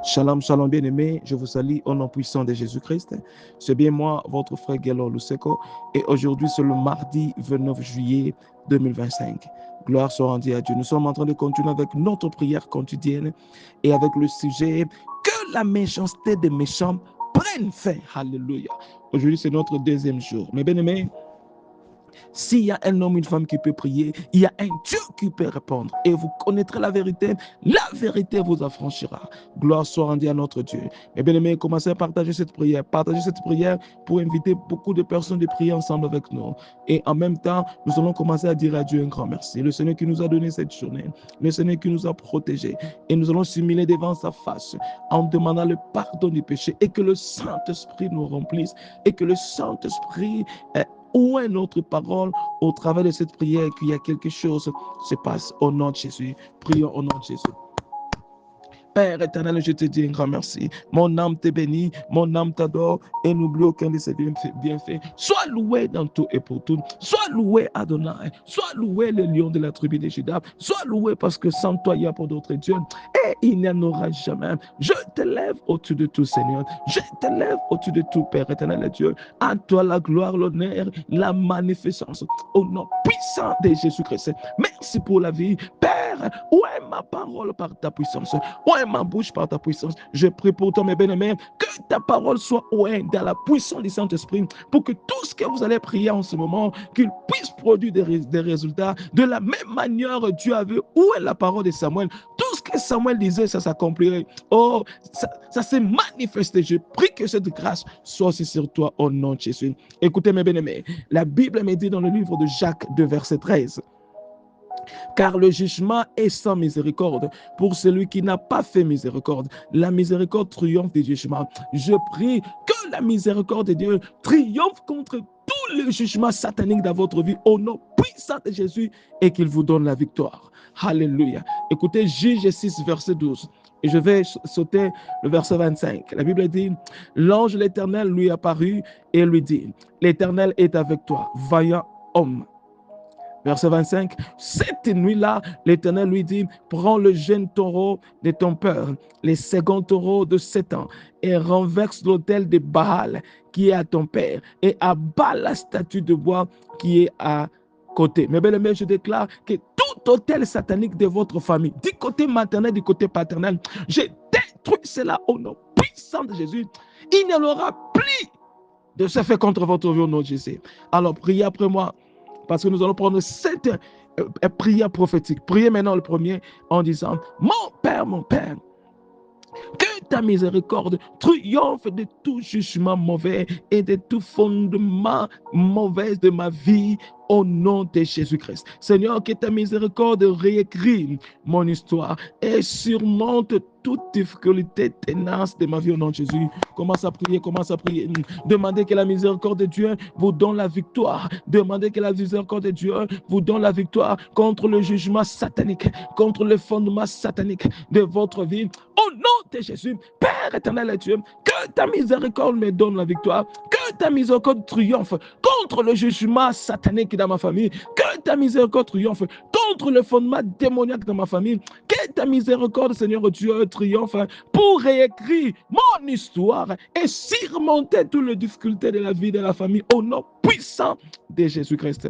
Shalom, shalom bien-aimés, je vous salue au nom puissant de Jésus-Christ. C'est bien moi, votre frère Gelo Luseko, et aujourd'hui c'est le mardi 29 juillet 2025. Gloire soit rendue à Dieu. Nous sommes en train de continuer avec notre prière quotidienne et avec le sujet que la méchanceté des méchants prenne fin. Alléluia. Aujourd'hui c'est notre deuxième jour. Mes bien-aimés, s'il y a un homme, une femme qui peut prier, il y a un Dieu qui peut répondre. Et vous connaîtrez la vérité vous affranchira. Gloire soit rendue à notre Dieu. Mes bien-aimés, commencez à partager cette prière. Partagez cette prière pour inviter beaucoup de personnes de prier ensemble avec nous. Et en même temps, nous allons commencer à dire à Dieu un grand merci. Le Seigneur qui nous a donné cette journée, le Seigneur qui nous a protégés. Et nous allons s'humilier devant sa face en demandant le pardon du péché et que le Saint-Esprit nous remplisse et que le Saint-Esprit ou une autre parole au travers de cette prière qu'il y a quelque chose se passe au nom de Jésus. Prions au nom de Jésus. Père éternel, je te dis un grand merci. Mon âme te bénit, mon âme t'adore et n'oublie aucun de ses bienfaits. Sois loué dans tout et pour tout. Sois loué Adonai. Sois loué le lion de la tribu de Juda. Sois loué parce que sans toi, il n'y a pas d'autre Dieu. Et il n'y en aura jamais. Je t'élève au-dessus de tout, Seigneur. Je t'élève au-dessus de tout, Père éternel et Dieu. À toi la gloire, l'honneur, la magnificence. Au nom puissant de Jésus-Christ. Merci pour la vie. Père, où est ma parole par ta puissance? Où est ma bouche par ta puissance? Je prie pour toi, mes bien-aimés, que ta parole soit dans la puissance du Saint-Esprit, pour que tout ce que vous allez prier en ce moment, qu'il puisse produire des résultats. De la même manière, Dieu a vu où est la parole de Samuel. Tout ce que Samuel disait, ça s'accomplirait. Oh, ça s'est manifesté. Je prie que cette grâce soit aussi sur toi au nom de Jésus. Écoutez, mes bien-aimés, la Bible me dit dans le livre de Jacques 2, verset 13, car le jugement est sans miséricorde pour celui qui n'a pas fait miséricorde. La miséricorde triomphe du jugement. Je prie que la miséricorde de Dieu triomphe contre tout le jugement satanique dans votre vie au nom puissant de Jésus et qu'il vous donne la victoire. Alléluia. Écoutez, Juge 6, verset 12. Et je vais sauter le verset 25. La Bible dit, l'ange de l'Éternel lui apparut et lui dit, l'Éternel est avec toi, vaillant homme. Verset 25, cette nuit-là, l'Éternel lui dit, prends le jeune taureau de ton père, les seconds taureaux de 7 ans, et renverse l'autel de Baal qui est à ton père, et abat la statue de bois qui est à côté. Mes bien-aimés, je déclare que tout autel satanique de votre famille, du côté maternel, du côté paternel, je détruis cela au nom puissant de Jésus. Il n'y en aura plus de ce fait contre votre vie au nom de Jésus. Alors, priez après moi. Parce que nous allons prendre cette prière prophétique. Priez maintenant le premier en disant, mon Père, que ta miséricorde triomphe de tout jugement mauvais et de tout fondement mauvais de ma vie au nom de Jésus-Christ. Seigneur, que ta miséricorde réécrit mon histoire et surmonte toute difficulté tenace de ma vie au nom de Jésus. Commence à prier. Demandez que la miséricorde de Dieu vous donne la victoire. Demandez que la miséricorde de Dieu vous donne la victoire contre le jugement satanique, contre le fondement satanique de votre vie. Au nom de Jésus, Père éternel et Dieu, que ta miséricorde me donne la victoire, que ta miséricorde triomphe contre le jugement satanique dans ma famille, que ta miséricorde triomphe contre le fondement démoniaque dans ma famille, que ta miséricorde, Seigneur Dieu, triomphe pour réécrire mon histoire et surmonter toutes les difficultés de la vie de la famille au nom puissant de Jésus-Christ.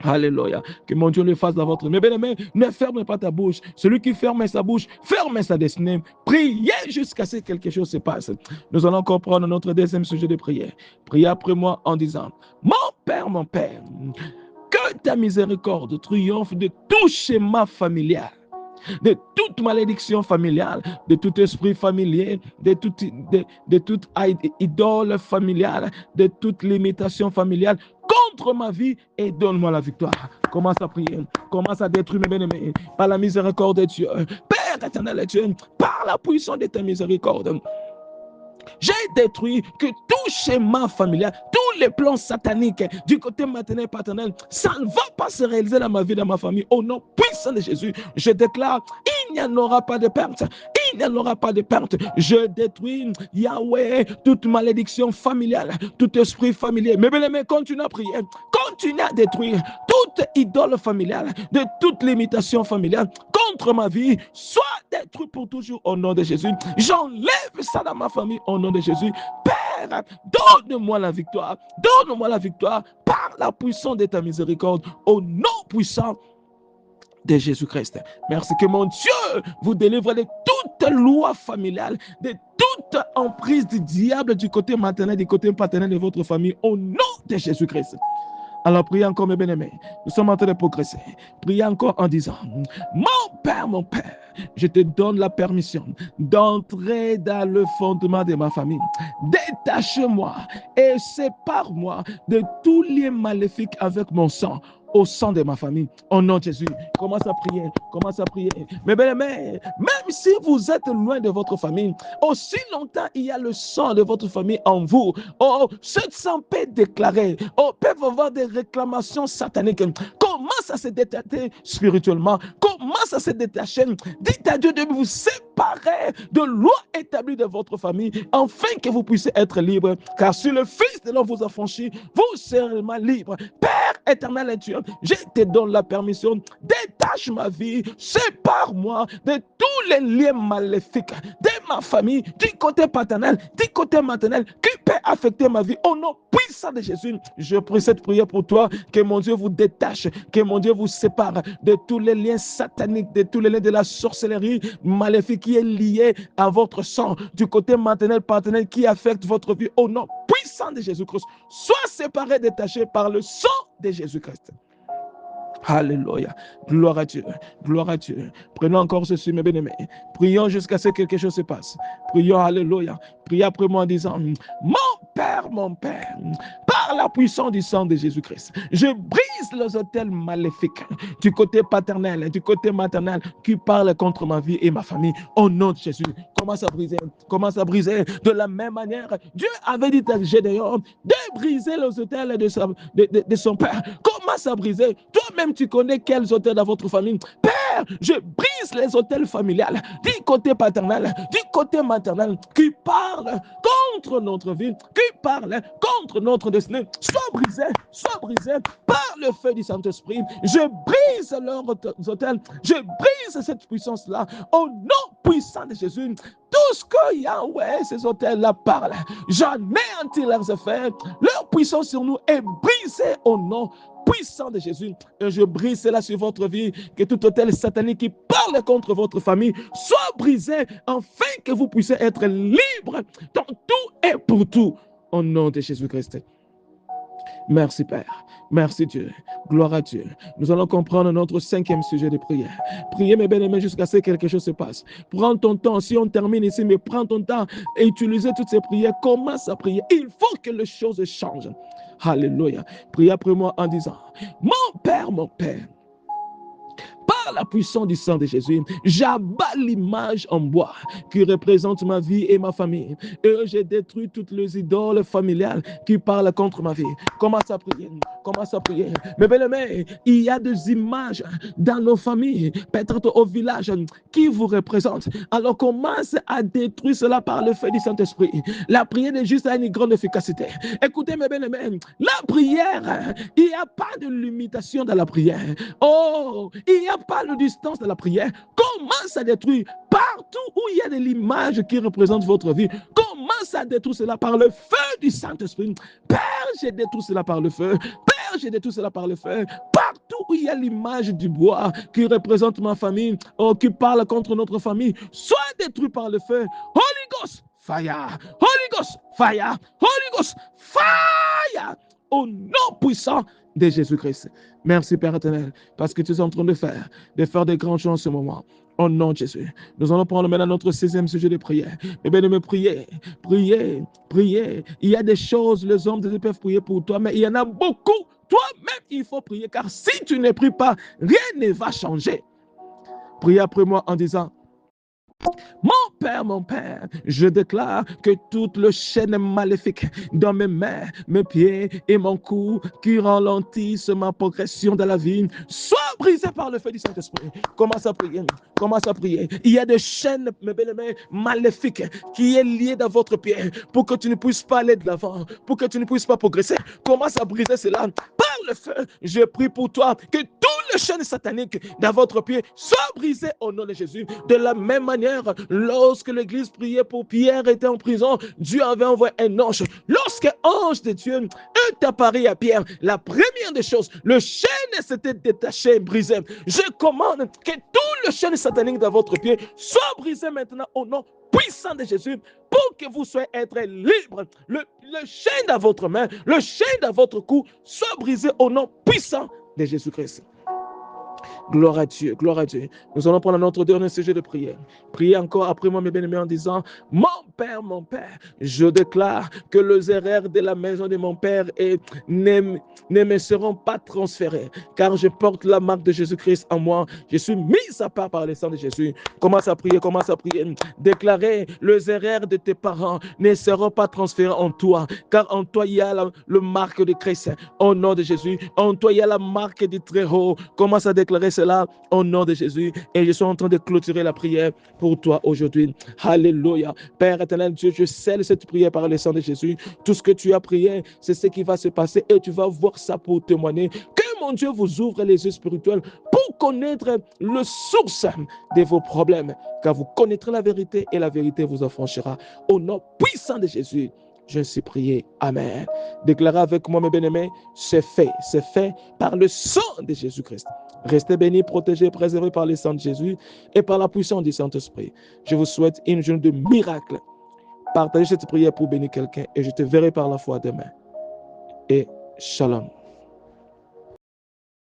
Alléluia. Que mon Dieu le fasse dans votre vie. Mais bien-aimé, ne ferme pas ta bouche. Celui qui ferme sa bouche, ferme sa destinée. Priez jusqu'à ce que quelque chose se passe. Nous allons encore prendre notre deuxième sujet de prière. Priez après moi en disant, mon Père, que ta miséricorde triomphe de tout schéma familial, de toute malédiction familiale, de tout esprit familier, de toute idole familiale, de toute limitation familiale contre ma vie et donne-moi la victoire. Commence à prier, commence à détruire mes bien-aimés par la miséricorde de Dieu. Père éternel et Dieu, par la puissance de ta miséricorde, j'ai détruit que tout schéma familial, tous les plans sataniques du côté maternel et paternel, ça ne va pas se réaliser dans ma vie, dans ma famille. Au nom puissant de Jésus, je déclare, il n'y en aura pas de perte. Il n'y en aura pas de perte. Je détruis, Yahweh, toute malédiction familiale, tout esprit familier. Mais bien-aimés, continue à prier. continuez à détruire toute idole familiale, de toute limitation familiale contre ma vie, soit détruit pour toujours au nom de Jésus. J'enlève ça dans ma famille au nom de Jésus. Père, donne-moi la victoire. Donne-moi la victoire par la puissance de ta miséricorde au nom puissant de Jésus-Christ. Merci que mon Dieu vous délivre de toute loi familiale, de toute emprise du diable du côté maternel, du côté paternel de votre famille au nom de Jésus-Christ. Alors, priez encore, mes bien-aimés. Nous sommes en train de progresser. Priez encore en disant, mon Père, je te donne la permission d'entrer dans le fondement de ma famille. Détache-moi et sépare-moi de tous liens maléfiques avec mon sang, au sang de ma famille. Au nom de Jésus, commence à prier, commence à prier. Mais bien-aimés, même si vous êtes loin de votre famille, aussi longtemps il y a le sang de votre famille en vous, ce sang peut déclarer, peuvent avoir des réclamations sataniques. Commence à se détacher spirituellement, commence à se détacher. Dites à Dieu de vous séparer de loi établie de votre famille, afin que vous puissiez être libre. Car si le Fils de l'homme vous a franchi, vous serez libre. Père éternel et Dieu, je te donne la permission, détache ma vie, sépare-moi de tous les liens maléfiques de ma famille, du côté paternel, du côté maternel, qui peut affecter ma vie. Au nom puissant de Jésus, je prie cette prière pour toi, que mon Dieu vous détache, que mon Dieu vous sépare de tous les liens sataniques, de tous les liens de la sorcellerie maléfique qui est lié à votre sang, du côté maternel, paternel, qui affecte votre vie. Au nom puissant de Jésus-Christ, sois séparé, détaché par le sang de Jésus-Christ. Alléluia. Gloire à Dieu. Gloire à Dieu. Prenons encore ceci, mes bien-aimés. Prions jusqu'à ce que quelque chose se passe. Prions, alléluia. Priez après moi en disant, mon Père, par la puissance du sang de Jésus-Christ, je brise les autels maléfiques du côté paternel et du côté maternel qui parlent contre ma vie et ma famille. Au nom de Jésus, commence à briser. Commence à briser. De la même manière, Dieu avait dit à Gédéon de briser les autels de son Père. Commence à briser. Toi-même, tu connais quels autels dans votre famille. Père, je brise les autels familiales du côté paternel, du côté maternel qui parlent contre notre vie, qui parlent contre notre destinée. Sois brisé par le feu du Saint-Esprit. Je brise leurs autels, je brise cette puissance-là au nom puissant de Jésus. Tout ce que Yahweh, ces autels-là parlent, j'anéantis leurs effets. Leur puissance sur nous est brisée au nom puissant de Jésus. Et je brise cela sur votre vie, que tout autel satanique qui parle contre votre famille soit brisé, afin que vous puissiez être libre dans tout et pour tout. Au nom de Jésus-Christ. Merci Père, merci Dieu, gloire à Dieu. Nous allons comprendre notre 5e sujet de prière. Priez mes bien-aimés jusqu'à ce que quelque chose se passe. Prends ton temps, si on termine ici, mais prends ton temps et utilise toutes ces prières. Commence à prier. Il faut que les choses changent. Alléluia. Priez après moi en disant, mon Père, par la puissance du sang de Jésus, j'abats l'image en bois qui représente ma vie et ma famille. Et j'ai détruit toutes les idoles familiales qui parlent contre ma vie. Commence à prier, commence à prier. Mais bien-aimés, il y a des images dans nos familles, peut-être au village, qui vous représentent. Alors commence à détruire cela par le feu du Saint-Esprit. La prière est juste à une grande efficacité. Écoutez mes bien-aimés, la prière, il n'y a pas de limitation dans la prière. Il n'y a pas de distance dans la prière. Commence à détruire partout où il y a de l'image qui représente votre vie. Commence à détruire cela par le feu du Saint-Esprit. Père, j'ai détruit cela par le feu. Père, j'ai détruit cela par le feu. Partout où il y a l'image du bois qui représente ma famille, qui parle contre notre famille, soit détruit par le feu. Holy Ghost, fire! Holy Ghost, fire! Holy Ghost, fire! Au nom puissant de Jésus-Christ. Merci Père éternel, parce que tu es en train de faire de grandes choses en ce moment. Au nom de Jésus. Nous allons prendre maintenant notre 6e sujet de prière. Eh bien, priez. Il y a des choses, les hommes peuvent prier pour toi, mais il y en a beaucoup. Toi-même, il faut prier, car si tu ne pries pas, rien ne va changer. Priez après moi en disant, mon Père, je déclare que toute le chaîne maléfique dans mes mains, mes pieds et mon cou qui ralentissent ma progression dans la vie, soit brisée par le feu du Saint-Esprit. Commence à prier, commence à prier. Il y a des chaînes, mes belles-mères, maléfiques qui est liées dans votre pied pour que tu ne puisses pas aller de l'avant, pour que tu ne puisses pas progresser. Commence à briser cela par le feu. Je prie pour toi que tout le chaîne satanique dans votre pied soit brisé au nom de Jésus. De la même manière, lorsque l'Église priait pour Pierre était en prison, Dieu avait envoyé un ange. Lorsque l'ange de Dieu est apparu à Pierre, la première des choses, le chaîne s'était détaché et brisé. Je commande que tout le chaîne satanique dans votre pied soit brisé maintenant au nom puissant de Jésus, pour que vous soyez être libre. Le chaîne dans votre main, le chaîne dans votre cou soit brisé au nom puissant de Jésus-Christ. Gloire à Dieu, gloire à Dieu. Nous allons prendre notre dernier sujet de prière. Priez encore après moi, mes bien-aimés, en disant, mon Père, je déclare que les erreurs de la maison de mon Père ne me seront pas transférées, car je porte la marque de Jésus-Christ en moi. Je suis mis à part par le sang de Jésus. Commence à prier, commence à prier. Déclarer, les erreurs de tes parents ne seront pas transférées en toi, car en toi, il y a le marque de Christ. Au nom de Jésus, en toi, il y a la marque du Très-Haut. Commence à déclarer cela au nom de Jésus. Et je suis en train de clôturer la prière pour toi aujourd'hui. Alléluia. Père éternel Dieu, je scelle cette prière par le sang de Jésus. Tout ce que tu as prié, c'est ce qui va se passer et tu vas voir ça pour témoigner. Que mon Dieu vous ouvre les yeux spirituels pour connaître le source de vos problèmes. Car vous connaîtrez la vérité et la vérité vous affranchira. Au nom puissant de Jésus, je suis prié. Amen. Déclarez avec moi, mes bien-aimés, c'est fait par le sang de Jésus-Christ. Restez bénis, protégés, préservés par le sang de Jésus et par la puissance du Saint-Esprit. Je vous souhaite une journée de miracle. Partagez cette prière pour bénir quelqu'un et je te verrai par la foi demain. Et shalom.